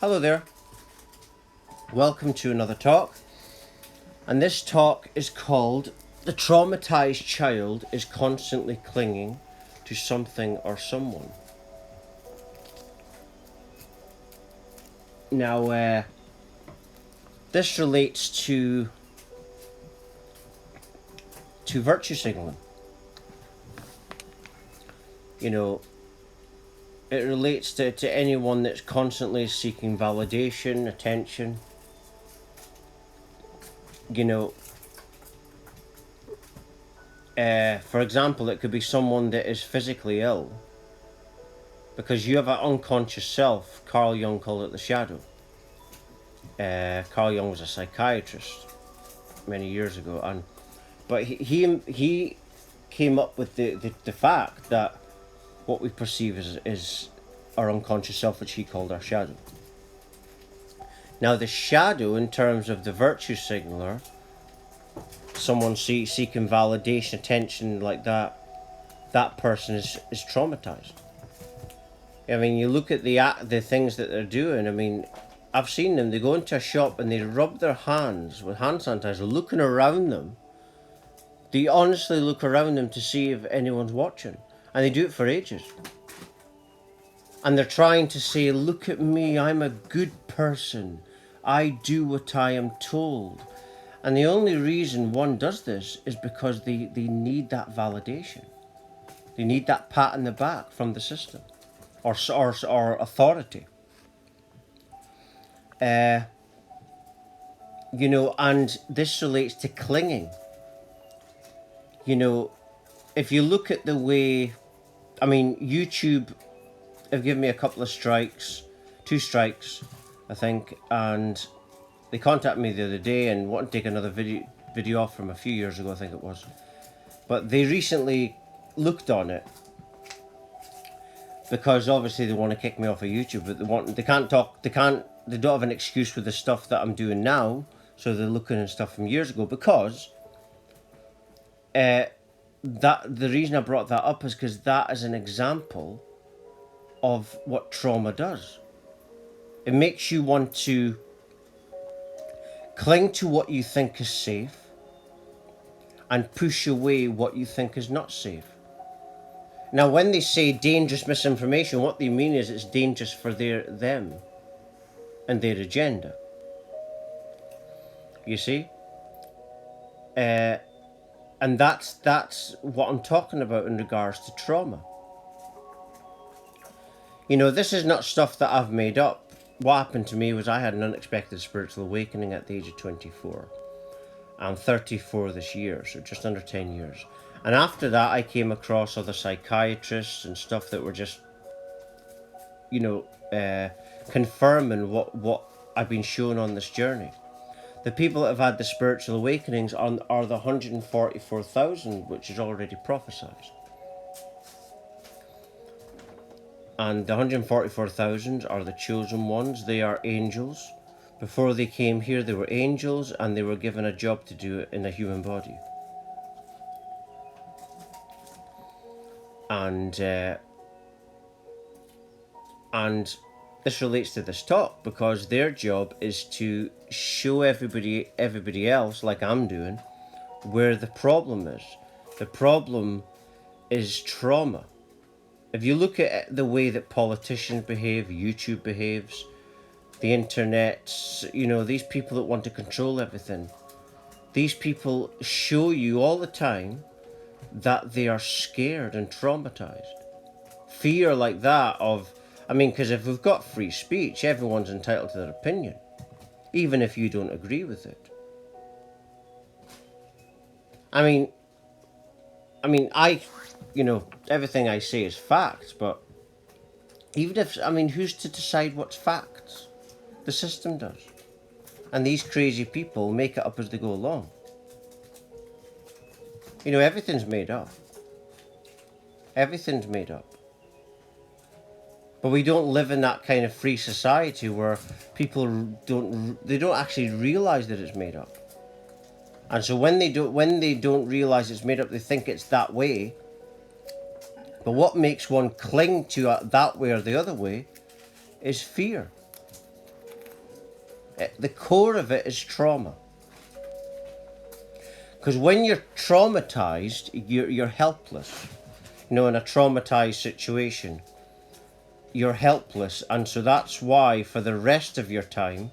Hello there, welcome to another talk, and this talk is called "The Traumatized Child is Constantly Clinging to Something or Someone." Now, this relates to virtue signaling. You know, it relates to anyone that's constantly seeking validation, attention. You know, for example, it could be someone that is physically ill because you have an unconscious self. Carl Jung called it the shadow. Carl Jung was a psychiatrist many years ago, but he came up with the fact that what we perceive is our unconscious self, which he called our shadow. Now, the shadow, in terms of the virtue signaler, someone seeking validation, attention like that person is traumatized. I mean, you look at the things that they're doing. I mean, I've seen them. They go into a shop and they rub their hands with hand sanitizer, looking around them. They honestly look around them to see if anyone's watching, and they do it for ages. And they're trying to say, "Look at me, I'm a good person. I do what I am told." And the only reason one does this is because they need that validation. They need that pat in the back from the system or authority. And this relates to clinging. If you look at the way, YouTube have given me a couple of strikes, 2 strikes, I think, and they contacted me the other day and wanted to take another video off from a few years ago, I think it was. But they recently looked on it because obviously they want to kick me off of YouTube, but they don't have an excuse with the stuff that I'm doing now, so they're looking at stuff from years ago. Because the reason I brought that up is because that is an example of what trauma does. It makes you want to cling to what you think is safe and push away what you think is not safe. Now, when they say dangerous misinformation, what they mean is it's dangerous for them and their agenda. You see? And that's what I'm talking about in regards to trauma. This is not stuff that I've made up. What happened to me was I had an unexpected spiritual awakening at the age of 24. I'm 34 this year, so just under 10 years. And after that, I came across other psychiatrists and stuff that were just, confirming what I've been shown on this journey. The people that have had the spiritual awakenings are the 144,000, which is already prophesied. And the 144,000 are the chosen ones. They are angels. Before they came here, they were angels, and they were given a job to do it in a human body. And this relates to this talk because their job is to show everybody else, like I'm doing, where the problem is. The problem is trauma. If you look at the way that politicians behave, YouTube behaves, the internet, these people that want to control everything, these people show you all the time that they are scared and traumatized. Fear like that because if we've got free speech, everyone's entitled to their opinion, even if you don't agree with it. Everything I say is facts, but who's to decide what's facts? The system does. And these crazy people make it up as they go along. Everything's made up. Everything's made up. But we don't live in that kind of free society where people don't actually realize that it's made up. And so when they don't realize it's made up, they think it's that way. But what makes one cling to that way or the other way is fear. the core of it is trauma. Because when you're traumatized, you're helpless. In a traumatized situation, you're helpless. And so that's why for the rest of your time,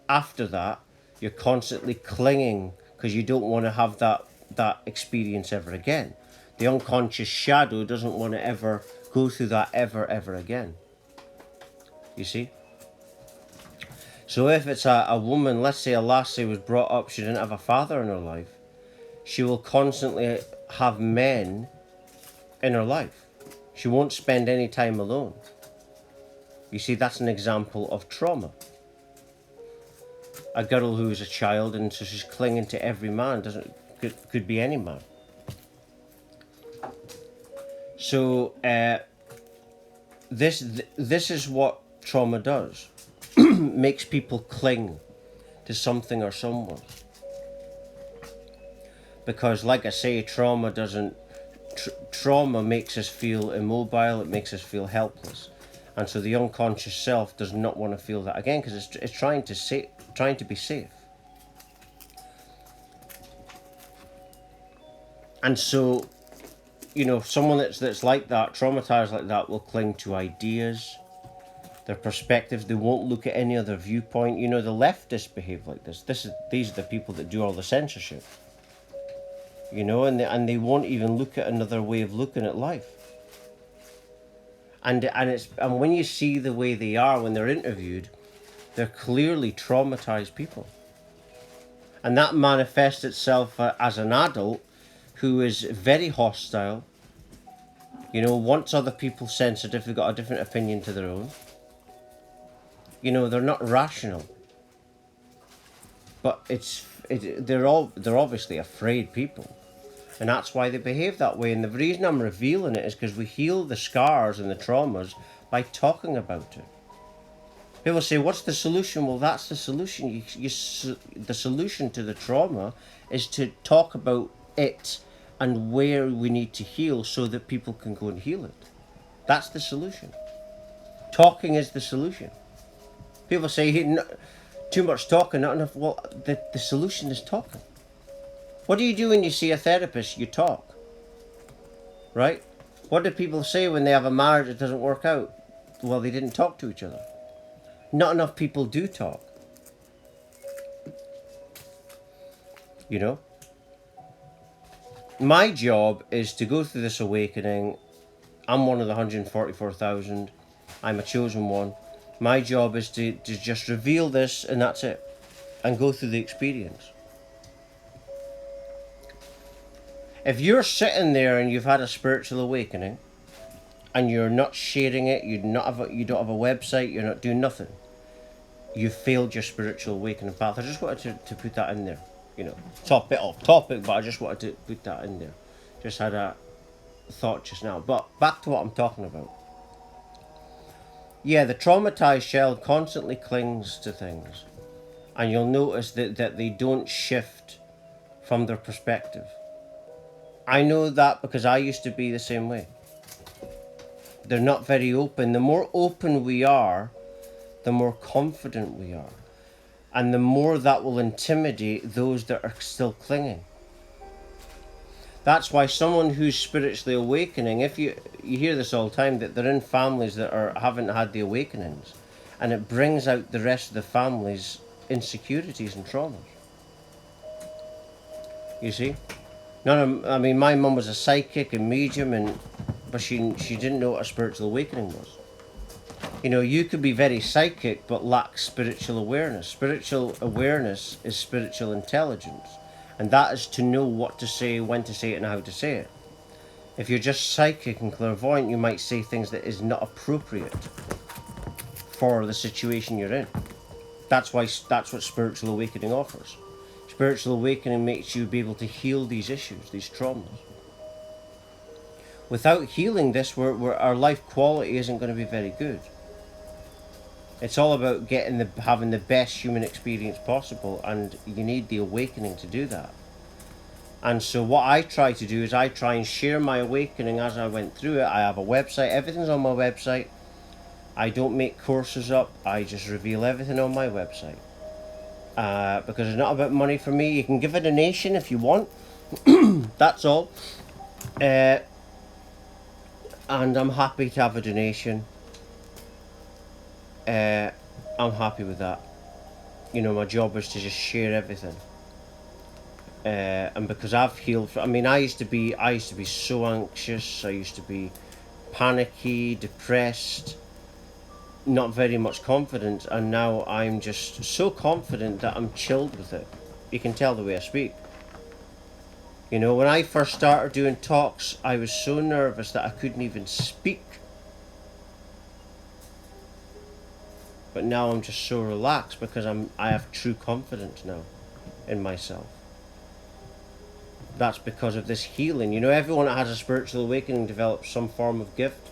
after that, you're constantly clinging because you don't want to have that experience ever again. The unconscious shadow doesn't want to ever go through that ever again. You see? So if it's a woman, let's say a lassie was brought up, she didn't have a father in her life, she will constantly have men in her life. She won't spend any time alone. You see, that's an example of trauma. A girl who's a child and so she's clinging to every man, could be any man. So this is what trauma does. Makes people cling to something or someone. Because like I say, trauma makes us feel immobile, it makes us feel helpless. And so the unconscious self does not want to feel that again because it's trying to be safe. And so, someone that's like that, traumatized like that, will cling to ideas, their perspectives. They won't look at any other viewpoint. The leftists behave like this. These are the people that do all the censorship. And they won't even look at another way of looking at life. And when you see the way they are when they're interviewed, they're clearly traumatized people. And that manifests itself as an adult who is very hostile, wants other people sensitive, they've got a different opinion to their own. They're not rational. But they're obviously afraid people. And that's why they behave that way. And the reason I'm revealing it is because we heal the scars and the traumas by talking about it. People say, what's the solution? Well, that's the solution. The solution to the trauma is to talk about it and where we need to heal so that people can go and heal it. That's the solution. Talking is the solution. People say, hey, too much talking, not enough. Well, the solution is talking. What do you do when you see a therapist? You talk. Right? What do people say when they have a marriage that doesn't work out? Well, they didn't talk to each other. Not enough people do talk. My job is to go through this awakening. I'm one of the 144,000. I'm a chosen one. My job is to just reveal this and that's it. And go through the experience. If you're sitting there and you've had a spiritual awakening and you're not sharing it, you don't have a website, you're not doing nothing, you've failed your spiritual awakening path. I just wanted to put that in there. Top bit off topic, but I just wanted to put that in there. Just had a thought just now. But back to what I'm talking about. Yeah, the traumatized child constantly clings to things. And you'll notice that they don't shift from their perspective. I know that because I used to be the same way. They're not very open. The more open we are, the more confident we are. And the more that will intimidate those that are still clinging. That's why someone who's spiritually awakening, if you hear this all the time, that they're in families that haven't had the awakenings. And it brings out the rest of the family's insecurities and traumas. You see? My mum was a psychic and medium, but she didn't know what a spiritual awakening was. You could be very psychic but lack spiritual awareness. Spiritual awareness is spiritual intelligence. And that is to know what to say, when to say it, and how to say it. If you're just psychic and clairvoyant, you might say things that is not appropriate for the situation you're in. That's what spiritual awakening offers. Spiritual awakening makes you be able to heal these issues, these traumas. Without healing this, our life quality isn't going to be very good. It's all about having the best human experience possible, and you need the awakening to do that. And so what I try to do is I try and share my awakening as I went through it. I have a website, everything's on my website. I don't make courses up, I just reveal everything on my website. because it's not about money for me. You can give a donation if you want. That's all. And I'm happy to have a donation. I'm happy with that. You know, my job is to just share everything. And because I've healed, I used to be so anxious. I used to be panicky, depressed, not very much confident, and now I'm just so confident that I'm chilled with it. You can tell the way I speak. You know, when I first started doing talks, I was so nervous that I couldn't even speak. But now I'm just so relaxed because I have true confidence now in myself. That's because of this healing. You know, everyone that has a spiritual awakening develops some form of gift.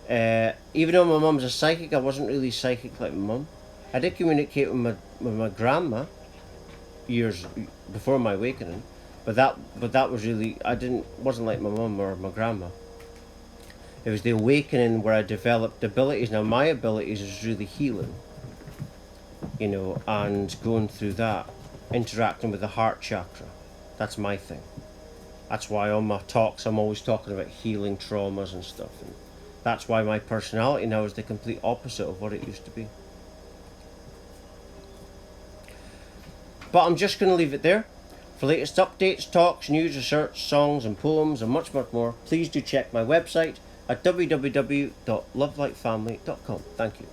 Even though my mum's a psychic, I wasn't really psychic like my mum. I did communicate with my grandma years before my awakening, but that was really, wasn't like my mum or my grandma. It was the awakening where I developed abilities. Now my abilities is really healing, you know, and going through that, interacting with the heart chakra. That's my thing. That's why on my talks I'm always talking about healing traumas and stuff. And that's why my personality now is the complete opposite of what it used to be. But I'm just going to leave it there. For latest updates, talks, news, research, songs and poems and much, much more, please do check my website at www.lovelightfamily.com. Thank you.